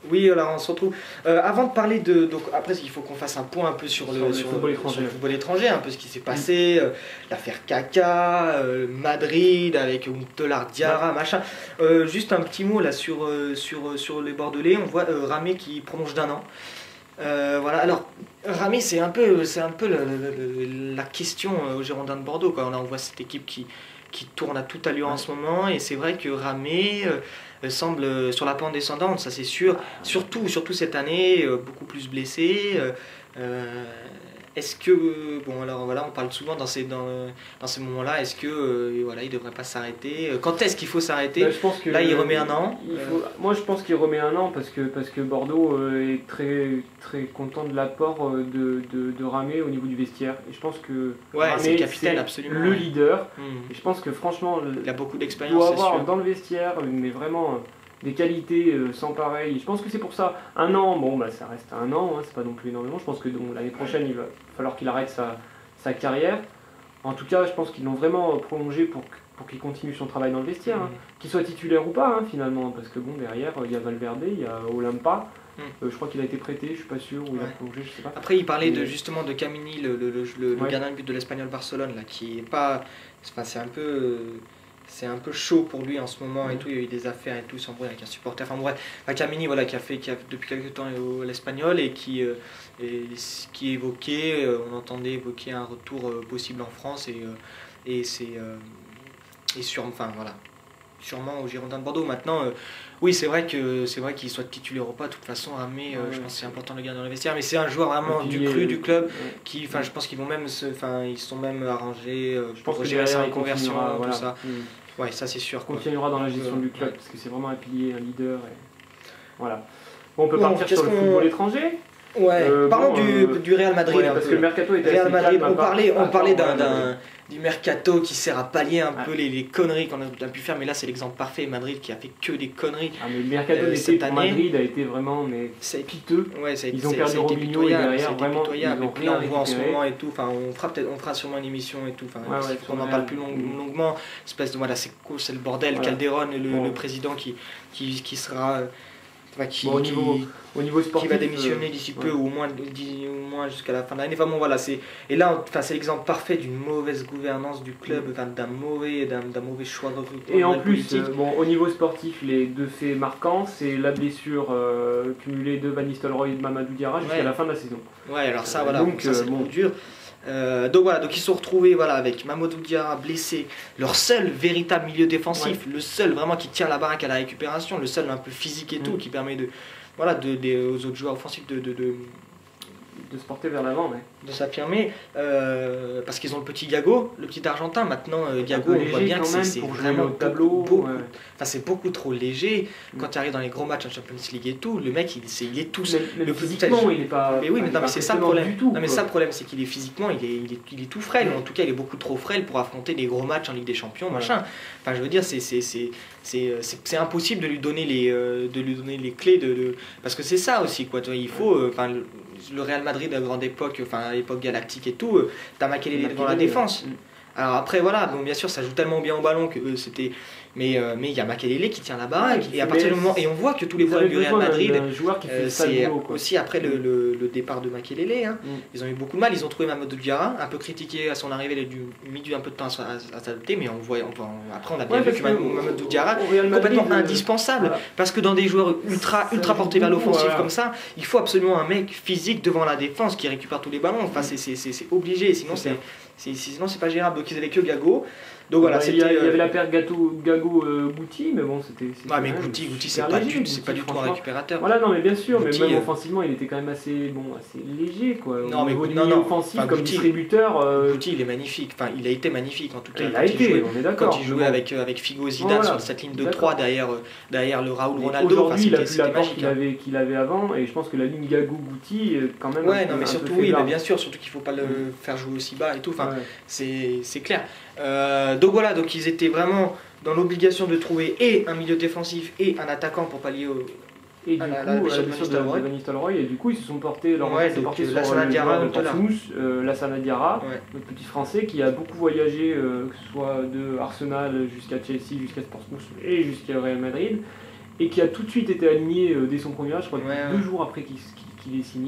Oui, alors on se retrouve. Avant de parler de. Donc, après, il faut qu'on fasse un point un peu sur le football étranger, un peu ce qui s'est passé, l'affaire Kaka, Madrid avec Huntelaar Diarra, machin. Juste un petit mot là sur les Bordelais. On voit Ramé qui prolonge d'un an. Voilà, alors Ramé, c'est un peu la question aux Girondins de Bordeaux, quoi. Là, on voit cette équipe qui tourne à toute allure en ce moment, et c'est vrai que Ramé semble sur la pente descendante, ça c'est sûr. Surtout cette année, beaucoup plus blessé. Euh, Est-ce que, bon alors voilà, on parle souvent dans ces moments-là, est-ce que voilà, il devrait pas s'arrêter? Quand est-ce qu'il faut s'arrêter? Bah, je pense que Là, il remet un an. Moi, je pense qu'il remet un an parce que Bordeaux est très, très content de l'apport de Ramé au niveau du vestiaire. Et je pense que Ouais, c'est le Ramé, capitaine, c'est absolument. le leader. Hmm. Et je pense que franchement, Il a beaucoup il d'expérience, doit c'est avoir sûr. dans le vestiaire, mais vraiment des qualités sans pareil. Et je pense que c'est pour ça. Un an, bon, bah, ça reste un an, hein, c'est pas non plus énormément. Je pense que l'année prochaine, il va falloir qu'il arrête sa carrière. En tout cas, je pense qu'ils l'ont vraiment prolongé pour qu'il continue son travail dans le vestiaire, hein. Qu'il soit titulaire ou pas, hein, finalement, parce que bon, derrière, il y a Valverde, il y a Olampa. Je crois qu'il a été prêté, je suis pas sûr, ou il a Ouais. prolongé, je sais pas. Après, il parlait Mais- justement de Camini, le Ouais. gardien de but de l'Espagnol Barcelone, là, qui est pas. Enfin, c'est un peu chaud pour lui en ce moment et tout. Il y a eu des affaires et tout, s'embrouille avec un supporter. Enfin bref, Camini, voilà, qui a depuis quelques temps l'Espagnol et qui évoquait, on entendait évoquer un retour possible en France et enfin voilà, sûrement au Girondins de Bordeaux. Maintenant, oui, c'est vrai qu'il soit titulaire ou pas. De toute façon, Ramé, je pense que c'est important de le garder dans le vestiaire. Mais c'est un joueur vraiment du cru du club. Ouais. Enfin, je pense qu'ils vont même ils sont même arrangés Je pense pour que gérer sa derrière, il reconversion, continuera, tout voilà. ça. Ouais, ça c'est sûr, quoi. Continuera dans la gestion du club, Ouais. parce que c'est vraiment un pilier, un leader. Voilà. Bon, on peut Bon, partir qu'est-ce sur le qu'on- football étranger. Ouais, parlons bon, du Real Madrid. Ouais, un parce peu, que le là. mercato était Real assez Madrid, calme, on parlait Madrid. du mercato qui sert à pallier un peu Ah. les conneries qu'on a pu faire, mais là c'est l'exemple parfait. Madrid qui a fait que des conneries. Ah, mais le mercato d'été cette pour année, Madrid a été vraiment c'est piteux. Ouais, ça a été, Ils ont perdu ça a été Robinho et pitoyable, derrière, ça a été vraiment, pitoyable. ils ont Et puis là, rien on voit en ce récupéré. moment et tout. Enfin, on fera sûrement une émission et tout. Enfin, Ouais, il ouais, faut qu'on en sur parle le plus Real. longuement. Espèce de voilà, c'est le bordel. Voilà. Calderon, Bon. le président qui sera, qui, Bon, au qui- niveau qui sportif, va démissionner d'ici peu, ouais. ou au moins jusqu'à la fin de l'année. Enfin bon, voilà, et là, enfin, c'est l'exemple parfait d'une mauvaise gouvernance du club, enfin, d'un mauvais choix de recrutement. Et en de plus, politique. bon, au niveau sportif, les deux faits marquants, c'est la blessure cumulée de Van Nistelrooy et de Mamadou Diarra jusqu'à Ouais. la fin de la saison. Ouais, alors ça, Euh, voilà, donc, donc ça c'est bon. le coup dur. Donc ils se sont retrouvés voilà, avec Mamadou Diarra blessé, leur seul véritable milieu défensif, le seul vraiment qui tient la baraque à la récupération, le seul un peu physique et tout, qui permet aux autres joueurs offensifs De se porter vers l'avant, ouais. de s'affirmer, parce qu'ils ont le petit Gago, le petit Argentin. Maintenant, Gago, peu on voit léger bien que quand même c'est pour jouer vraiment au tableau, beaucoup, ouais. enfin, c'est beaucoup trop léger. Mm. Quand tu arrives dans les gros matchs en Champions League et tout, le mec, il est tout seul. Même Le physiquement, il n'est pas. Mais oui, mais, il est non, mais pas c'est ça le impressionnant problème. du tout, Non, mais quoi. ça le problème, c'est qu'il est physiquement, il est tout frêle. En tout cas, il est beaucoup trop frêle pour affronter des gros matchs en Ligue des Champions, Voilà. machin. Enfin, je veux dire, c'est impossible de lui donner les clés parce que c'est ça aussi, quoi. Tu vois, il faut, enfin, le Real Madrid à grande époque, enfin à l'époque galactique et tout, t'as Makelele devant la défense. Mm. Alors après voilà, bon bien sûr ça joue tellement bien au ballon que c'était, mais il y a Makelele qui tient la baraque Ouais, et à partir mais du moment, et on voit que tous les Ils problèmes avaient du Real besoin Madrid, d'un joueur qui fait ça le c'est boulot, quoi. aussi après le départ de Makelele, hein. Mm. Ils ont eu beaucoup de mal, ils ont trouvé Mamadou Diarra, un peu critiqué à son arrivée, il a mis un peu de temps à s'adapter, mais après on a bien Ouais, vu parce que Mamadou Diarra au Real Madrid, complètement indispensable, voilà. parce que dans des joueurs ultra Ça portés joue vers beaucoup, l'offensif voilà. comme ça, il faut absolument un mec physique devant la défense qui récupère tous les ballons. Enfin, c'est obligé, sinon c'est pas gérable. Donc ils avaient que Gago. Donc voilà, il y c'était. avait la paire Gago-Gouti, mais bon, c'était. Ah, mais quand même Gouti, c'est super pas léger, c'est pas du tout un franchement. récupérateur. Voilà, non, mais bien sûr, Gouti, mais même offensivement, il était quand même assez léger, quoi. Au Non, mais niveau du non, milieu non. offensif, Enfin, comme Gouti, distributeur. Gouti, il est magnifique. Enfin, il a été magnifique en tout cas. Il quand a été, jouait, on est d'accord. Quand il jouait avec Figo Zidane Voilà, sur cette ligne de d'accord. 3 derrière le Raoul Mais Ronaldo. Enfin, aujourd'hui, il a plus c'était l'apport magique. Hein. qu'il avait avant, et je pense que la ligne Gago-Gouti, quand même. Ouais, un non, mais peu surtout, faible. oui, mais bien sûr, surtout qu'il faut pas le faire jouer aussi bas et tout. Enfin, Ouais. c'est clair. Donc voilà, donc ils étaient vraiment dans l'obligation de trouver et un milieu défensif et un attaquant pour pallier au. Et du coup, la blessure de Van Nistelrooy. Van Nistelrooy, et du coup, ils se sont portés, Ouais, s'est donc, porté sur Lassana le Diarra, joueur de Huntelaar. Portsmouth, Lassana Diarra, Ouais. notre petit français qui a beaucoup voyagé, que ce soit de Arsenal jusqu'à Chelsea, jusqu'à Portsmouth et jusqu'à Real Madrid. et qui a tout de suite été aligné dès son premier match, je crois, Ouais, 2 jours après qu'il ait signé.